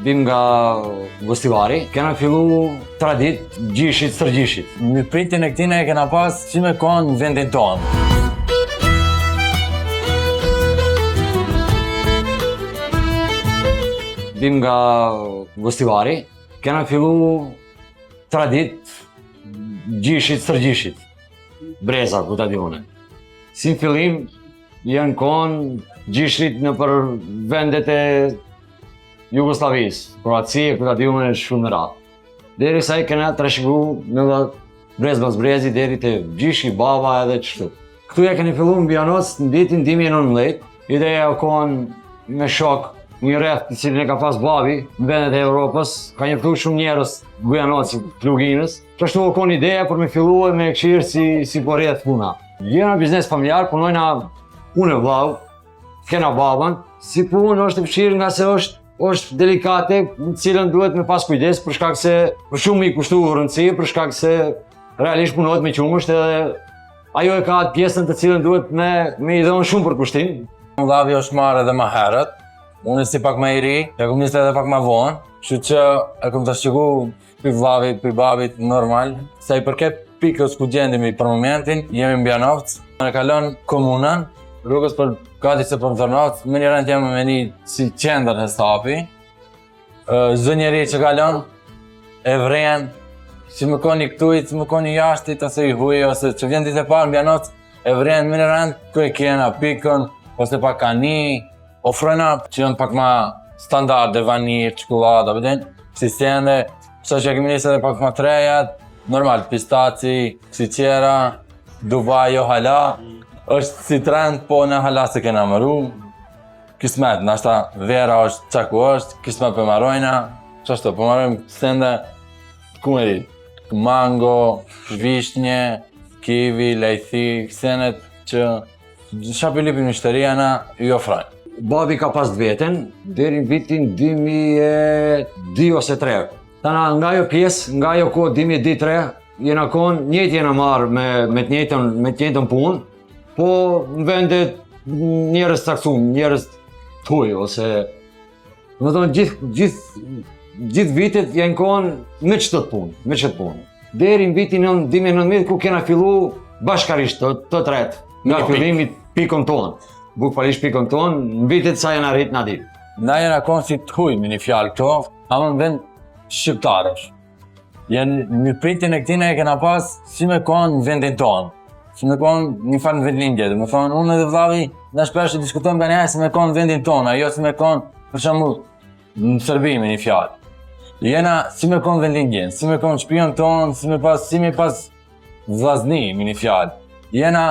Vim nga Gostivari, kena fillu tradit gjishit sërgjishit. Mirëpritjen e këtij e kena pas si me konë në vendin tonë. Vim nga Gostivari, kena fillu tradit gjishit sërgjishit. Breza, ku ta di une. Si në fillim, janë konë gjishrit në për vendet e Jugoslavisë, Kroacie, ku ta di une shumë në ratë. Deri sa i kena trashëgu në brez bas brezi, deri të gjishi, baba edhe qështu. Këtu ja keni fillu në Bujanoc në vitin 2019, ideja o konë me shok, një rreth të cilin e ka pas babi në vendet e Europës, ka njëftu shumë njerës Bujanoc, Pluginës. Qështu o konë ideja për me fillu e me këshirë si po rreth puna. Jena biznes familjar, punojna unë e vlau, kena baban, si punë është e këshirë nga se është delikate, në cilën duhet me pas kujdes për shkak se për shumë i kushtu rëndësi, për shkak se realisht punohet me qumësht edhe ajo e ka atë pjesën të cilën duhet me i dhonë shumë për kushtim. Vllavi është marrë edhe më herët, unë si pak më i ri, e kom nisë edhe pak më vonë, kështu që e kom të shqiku për vllavit, për babit normal, sa i përket pikës ku gjendemi për momentin, jemi në Bujanoc, e kalon komunën, rrugës për gati se për Tërnac, më një rënd jemi me një si qendër e stapi. Zdo njeri që kalon, e vren, që më koni këtujt, që më koni jashtit, ose i huj, ose që vjen ditë e parë në Bujanoc, e vren më një rënd, ku e kena pikën, ose pak kani, ofrojna që janë pak ma standarde, vanir, çokolada, bëdin, si sende, që që kemi njësë edhe pak ma trejat, normal, pistaci, si qera, Dubai jo hala, është si trend, po në hala se kena mëru. Kismet, nashta vera është qa ku është, kismet për marojna. Qashtu, për marojmë sende, ku me ditë, mango, vishnje, kiwi, lejthi, senet që shapi lipin mishteriana ju ofrojnë. Babi ka pas veten, deri në vitin 2002 ose 3. Tana nga jo pjesë, nga jo kohë 2002-3, jena konë, njëti jena marrë me të njëjtën punë, po në vendet njerës taksum, njerës tuj, ose... Në tonë, gjithë vitet janë konë me qëtët punë, Deri në vitin 2019, ku kena fillu bashkarisht të tretë, nga fillimit pikën tonë. Bukfalisht pikën tonë, në vitet sa janë arrit në ditë. Na jena konë si tuj me një fjallë këto, ama në vend shqiptarësh. Mirëpritjen e këtij e kena pas si me konë në vendin tonë. Si me konë një farë në vendin tjetër. Më thonë, unë edhe vllavi, na shpesh diskutojmë nga njëherë si me konë në vendin tonë, ajo si me konë, për shembull, në Serbi me një fjalë. Jena si me konë vendin tjetër, si me konë shtëpion tonë, si me pas vllazni me një fjalë. Jena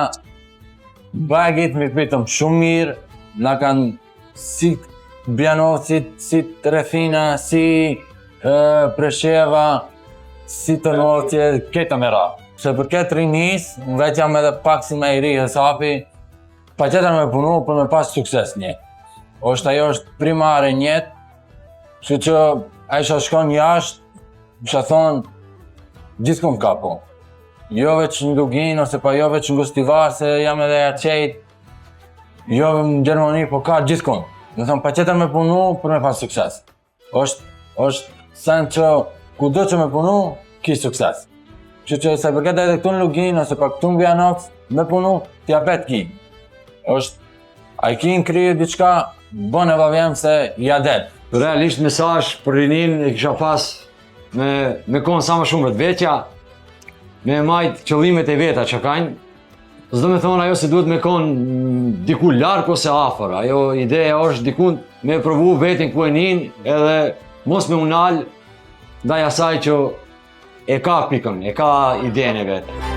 bagit mirëpritëm shumë mirë, na kanë si Bujanocit, si Rrethina, si Presheva, si Tërnocje, këta me radhë. Se përket rinis, në vetë jam edhe pak si me i ri hesapi, pa qëtër me punu për me pas sukses një. Ajo është primare njetë, që që a isha shkon jashtë, isha thonë, gjithë kom ka po. Jo veç në Lugin, ose pa jo veç në Gostivar, se jam edhe qejt, jo në Gjermani, po ka gjithë kom. Në thonë, pa qëtër me punu për me pas sukses. është sen që kudo që me punu, ki sukses. Që se përket edhe këtu në Lugin, ose pa këtu në Bujanoc, me punu, t'ja pet ki. A i ki në krije diçka, bën e vavjem se ja det. Realisht mesazh për rinin e kisha pas me konë sa më shumë vetveqja, me majt qëllimet e veta që kanë. S'do me thonë ajo se duhet me konë diku larg ose afër. Ajo ideja është diku me provu vetin ku e nin, edhe mos me unal ndaj asaj që e ka pikën, e ka idenë e vetë.